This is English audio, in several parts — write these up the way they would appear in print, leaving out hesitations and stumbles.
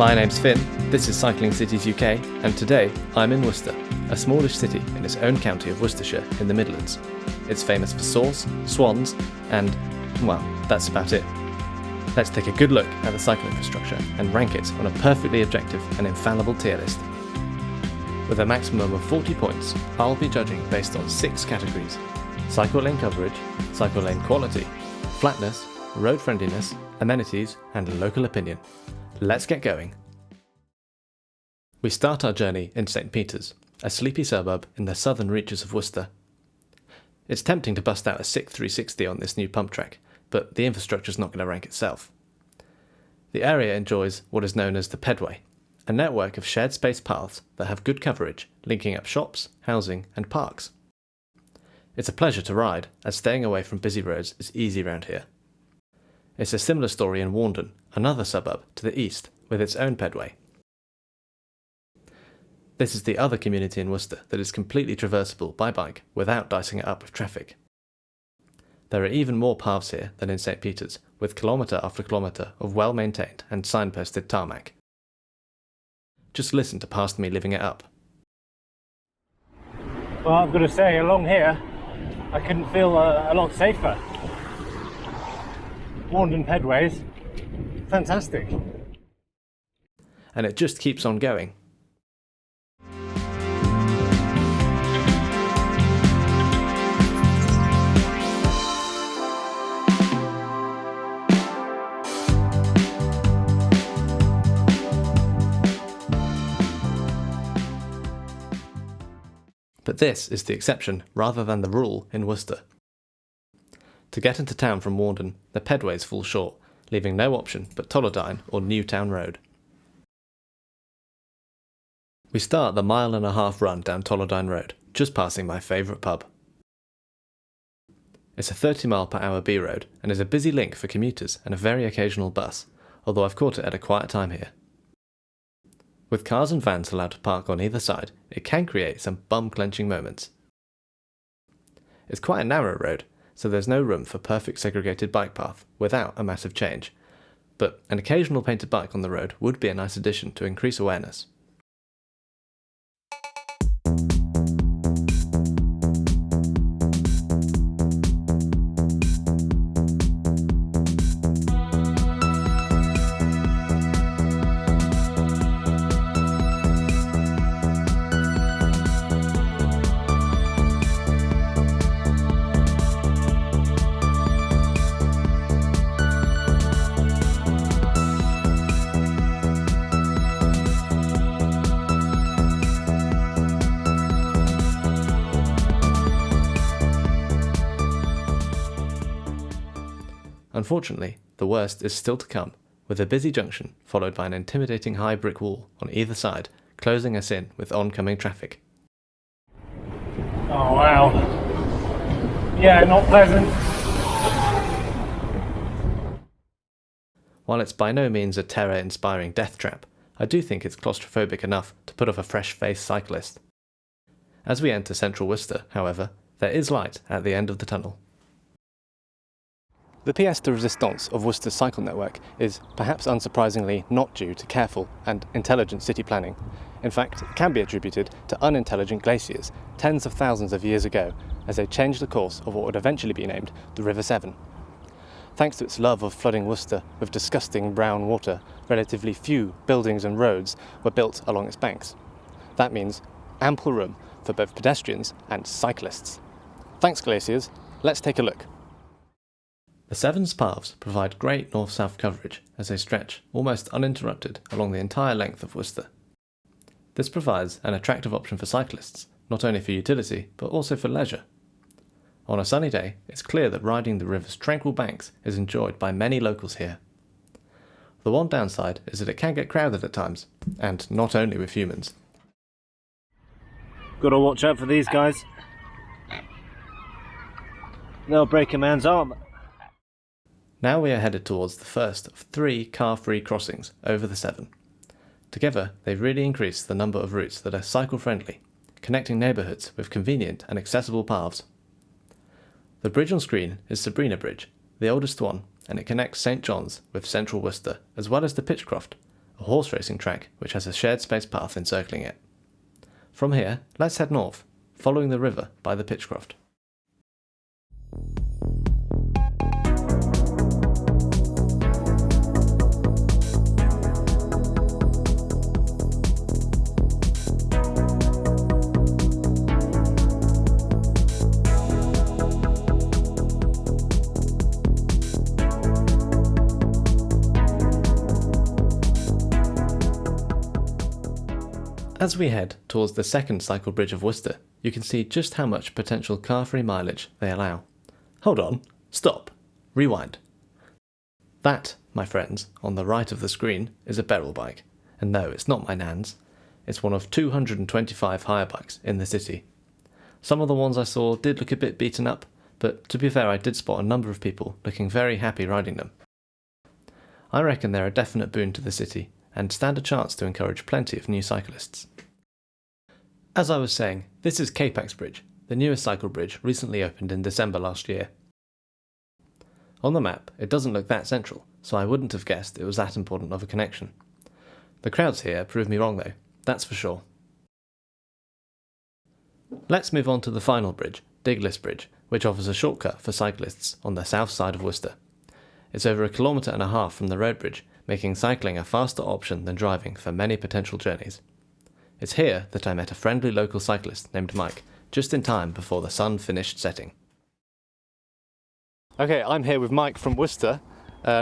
My name's Finn, this is Cycling Cities UK, and today I'm in Worcester, a smallish city in its own county of Worcestershire in the Midlands. It's famous for sauce, swans, and, well, that's about it. Let's take a good look at the cycle infrastructure and rank it on a perfectly objective and infallible tier list. With a maximum of 40 points, I'll be judging based on 6 categories: cycle lane coverage, cycle lane quality, flatness, road friendliness, amenities, and local opinion. Let's get going. We start our journey in St Peter's, a sleepy suburb in the southern reaches of Worcester. It's tempting to bust out a sick 360 on this new pump track, but the infrastructure's not going to rank itself. The area enjoys what is known as the pedway, a network of shared space paths that have good coverage, linking up shops, housing, and parks. It's a pleasure to ride, as staying away from busy roads is easy around here. It's a similar story in Warndon, another suburb to the east, with its own pedway. This is the other community in Worcester that is completely traversable by bike without dicing it up with traffic. There are even more paths here than in St Peter's, with kilometre after kilometre of well-maintained and signposted tarmac. Just listen to Past Me living it up. Well, I've got to say, along here, I couldn't feel a lot safer. Warndon pedways, fantastic. And it just keeps on going. But this is the exception rather than the rule in Worcester. To get into town from Warndon, the pedways fall short, leaving no option but Tolladine or Newtown Road. We start the 1.5 mile run down Tolladine Road, just passing my favourite pub. It's a 30 mph B road and is a busy link for commuters and a very occasional bus, although I've caught it at a quiet time here. With cars and vans allowed to park on either side, it can create some bum-clenching moments. It's quite a narrow road, so there's no room for perfect segregated bike path without a massive change, but an occasional painted bike on the road would be a nice addition to increase awareness. Unfortunately, the worst is still to come, with a busy junction followed by an intimidating high brick wall on either side, closing us in with oncoming traffic. Oh wow. Yeah, not pleasant. While it's by no means a terror-inspiring death trap, I do think it's claustrophobic enough to put off a fresh-faced cyclist. As we enter central Worcester, however, there is light at the end of the tunnel. The pièce de résistance of Worcester's cycle network is, perhaps unsurprisingly, not due to careful and intelligent city planning. In fact, it can be attributed to unintelligent glaciers tens of thousands of years ago, as they changed the course of what would eventually be named the River Severn. Thanks to its love of flooding Worcester with disgusting brown water, relatively few buildings and roads were built along its banks. That means ample room for both pedestrians and cyclists. Thanks, glaciers. Let's take a look. The Severn's paths provide great north-south coverage as they stretch almost uninterrupted along the entire length of Worcester. This provides an attractive option for cyclists, not only for utility but also for leisure. On a sunny day, it's clear that riding the river's tranquil banks is enjoyed by many locals here. The one downside is that it can get crowded at times, and not only with humans. Gotta watch out for these guys. They'll break a man's arm. Now we are headed towards the first of 3 car-free crossings over the Severn. Together, they've really increased the number of routes that are cycle-friendly, connecting neighbourhoods with convenient and accessible paths. The bridge on screen is Sabrina Bridge, the oldest one, and it connects St John's with central Worcester, as well as the Pitchcroft, a horse racing track which has a shared space path encircling it. From here, let's head north, following the river by the Pitchcroft. As we head towards the second cycle bridge of Worcester, you can see just how much potential car-free mileage they allow. Hold on, stop, rewind. That, my friends, on the right of the screen, is a Beryl bike. And no, it's not my nan's. It's one of 225 hire bikes in the city. Some of the ones I saw did look a bit beaten up, but to be fair, I did spot a number of people looking very happy riding them. I reckon they're a definite boon to the city, and stand a chance to encourage plenty of new cyclists. As I was saying, this is Capex Bridge, the newest cycle bridge recently opened in December last year. On the map, it doesn't look that central, so I wouldn't have guessed it was that important of a connection. The crowds here prove me wrong though, that's for sure. Let's move on to the final bridge, Diglis Bridge, which offers a shortcut for cyclists on the south side of Worcester. It's over 1.5 kilometres from the road bridge, making cycling a faster option than driving for many potential journeys. It's here that I met a friendly local cyclist named Mike, just in time before the sun finished setting. Okay, I'm here with Mike from Worcester.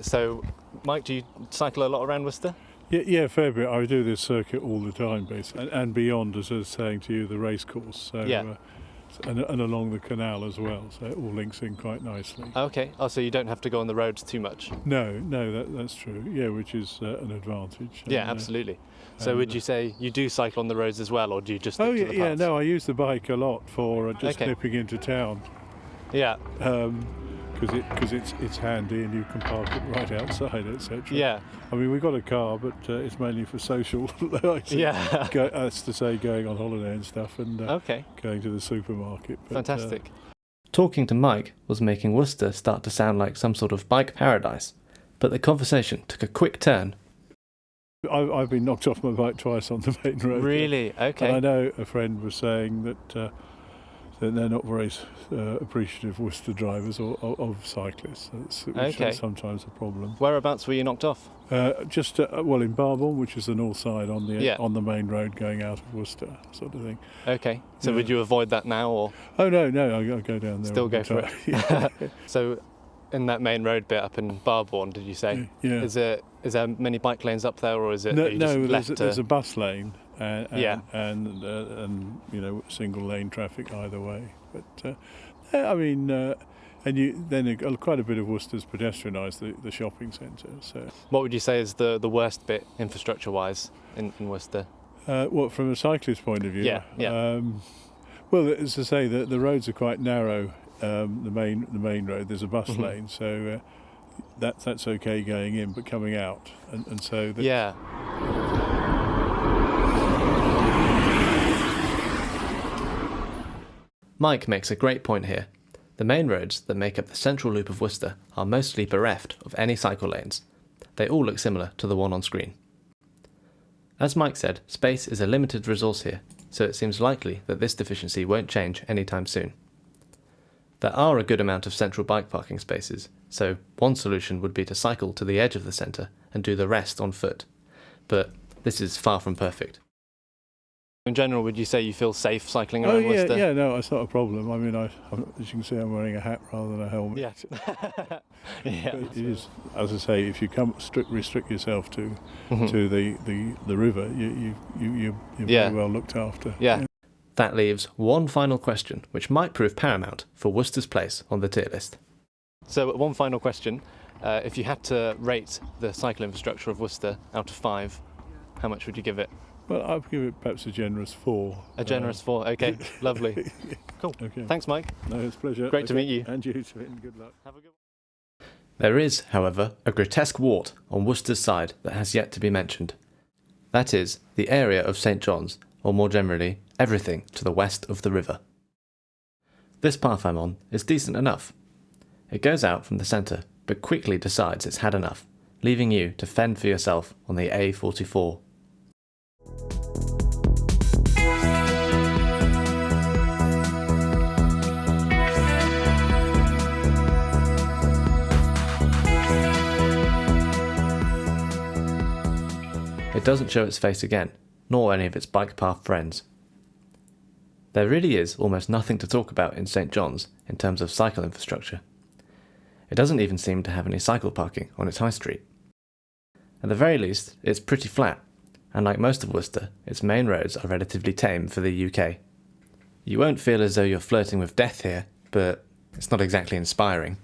So, Mike, do you cycle a lot around Worcester? Yeah, a fair bit. I do this circuit all the time, basically, and beyond, as I was saying to you, the race course. So, yeah. And along the canal as well, so it all links in quite nicely. Okay, so you don't have to go on the roads too much? No, that's true, yeah, which is an advantage. Yeah, absolutely. So would you say you do cycle on the roads as well, or do you just stick to the paths? No, I use the bike a lot for just nipping into town. Yeah. Because it's handy and you can park it right outside, etc. Yeah. I mean, we've got a car, but it's mainly for social. Yeah. That's to say, going on holiday and stuff, and going to the supermarket. But, fantastic. Talking to Mike was making Worcester start to sound like some sort of bike paradise, but the conversation took a quick turn. I've been knocked off my bike twice on the main road. Really? Okay. And I know a friend was saying that they're not very appreciative Worcester drivers or of cyclists, which is sometimes a problem. Whereabouts were you knocked off? Just in Barbourne, which is the north side on the main road going out of Worcester, sort of thing. Okay. So would you avoid that now, or? Oh no, I go down there. Still go for it. Yeah. So, in that main road bit up in Barbourne, did you say? Yeah. Is there many bike lanes up there, or is it? There's a bus lane. And single lane traffic either way. But quite a bit of Worcester's pedestrianised the shopping centre. So, what would you say is the worst bit infrastructure-wise in Worcester? From a cyclist point of view? Yeah. Well, as I say, the roads are quite narrow. The main road, there's a bus lane, so that's okay going in, but coming out, and so Mike makes a great point here. The main roads that make up the central loop of Worcester are mostly bereft of any cycle lanes. They all look similar to the one on screen. As Mike said, space is a limited resource here, so it seems likely that this deficiency won't change anytime soon. There are a good amount of central bike parking spaces, so one solution would be to cycle to the edge of the centre and do the rest on foot. But this is far from perfect. In general, would you say you feel safe cycling around Worcester? Yeah, no, it's not a problem. I mean, as you can see, I'm wearing a hat rather than a helmet. Yeah. But it is, as I say, if you restrict yourself to the river, you're very well looked after. Yeah. That leaves one final question, which might prove paramount for Worcester's place on the tier list. So, one final question. If you had to rate the cycle infrastructure of Worcester out of 5, how much would you give it? Well, I'd give it perhaps a generous 4. A generous 4, okay, lovely. Cool. Okay. Thanks, Mike. No, it's a pleasure. Great to meet you. And you too, and good luck. Have a good one. There is, however, a grotesque wart on Worcester's side that has yet to be mentioned. That is the area of St John's, or more generally, everything to the west of the river. This path I'm on is decent enough. It goes out from the centre, but quickly decides it's had enough, leaving you to fend for yourself on the A44. It doesn't show its face again, nor any of its bike path friends. There really is almost nothing to talk about in St John's in terms of cycle infrastructure. It doesn't even seem to have any cycle parking on its high street. At the very least, it's pretty flat, and like most of Worcester, its main roads are relatively tame for the UK. You won't feel as though you're flirting with death here, but it's not exactly inspiring.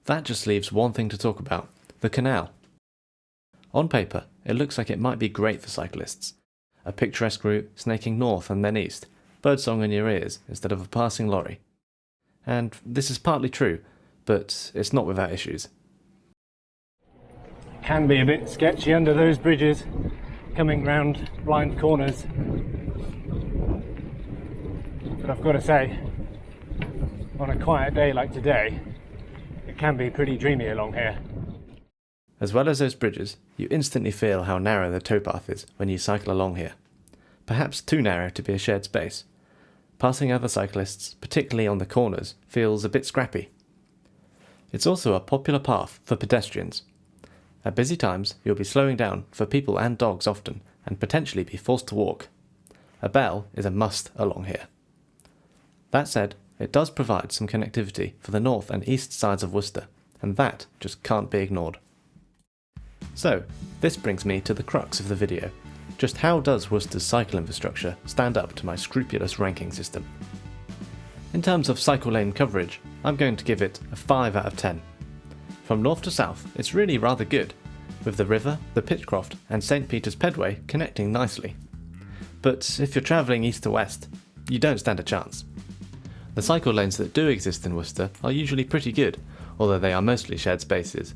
That just leaves one thing to talk about: the canal. On paper, it looks like it might be great for cyclists. A picturesque route snaking north and then east, birdsong in your ears instead of a passing lorry. And this is partly true, but it's not without issues. Can be a bit sketchy under those bridges, coming round blind corners. But I've got to say, on a quiet day like today, it can be pretty dreamy along here. As well as those bridges, you instantly feel how narrow the towpath is when you cycle along here. Perhaps too narrow to be a shared space. Passing other cyclists, particularly on the corners, feels a bit scrappy. It's also a popular path for pedestrians. At busy times, you'll be slowing down for people and dogs often, and potentially be forced to walk. A bell is a must along here. That said, it does provide some connectivity for the north and east sides of Worcester, and that just can't be ignored. So, this brings me to the crux of the video. Just how does Worcester's cycle infrastructure stand up to my scrupulous ranking system? In terms of cycle lane coverage, I'm going to give it a 5 out of 10. From north to south, it's really rather good, with the river, the Pitchcroft and St Peter's Pedway connecting nicely. But if you're travelling east to west, you don't stand a chance. The cycle lanes that do exist in Worcester are usually pretty good, although they are mostly shared spaces.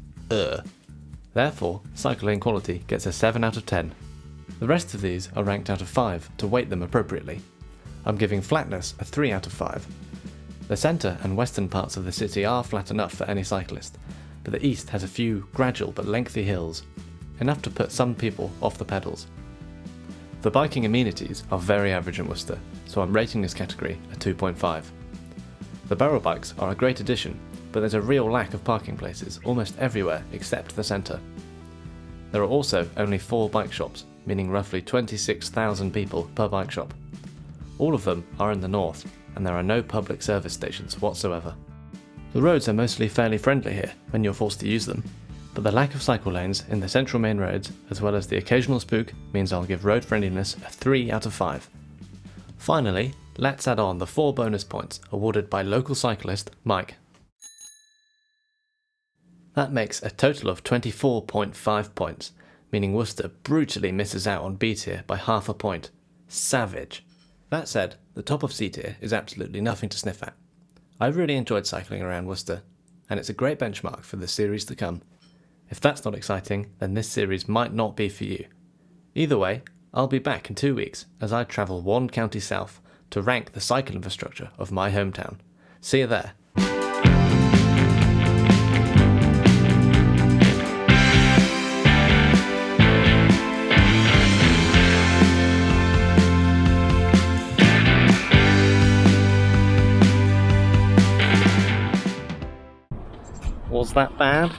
Therefore, cycle lane quality gets a 7 out of 10. The rest of these are ranked out of 5 to weight them appropriately. I'm giving flatness a 3 out of 5. The centre and western parts of the city are flat enough for any cyclist, but the east has a few gradual but lengthy hills, enough to put some people off the pedals. The biking amenities are very average in Worcester, so I'm rating this category a 2.5. The barrel bikes are a great addition, but there's a real lack of parking places almost everywhere except the centre. There are also only 4 bike shops, meaning roughly 26,000 people per bike shop. All of them are in the north, and there are no public service stations whatsoever. The roads are mostly fairly friendly here when you're forced to use them, but the lack of cycle lanes in the central main roads, as well as the occasional spook, means I'll give road friendliness a 3 out of 5. Finally, let's add on the 4 bonus points awarded by local cyclist Mike. That makes a total of 24.5 points, meaning Worcester brutally misses out on B tier by half a point. Savage. That said, the top of C tier is absolutely nothing to sniff at. I've really enjoyed cycling around Worcester, and it's a great benchmark for the series to come. If that's not exciting, then this series might not be for you. Either way, I'll be back in 2 weeks as I travel 1 county south to rank the cycle infrastructure of my hometown. See you there. Was that bad?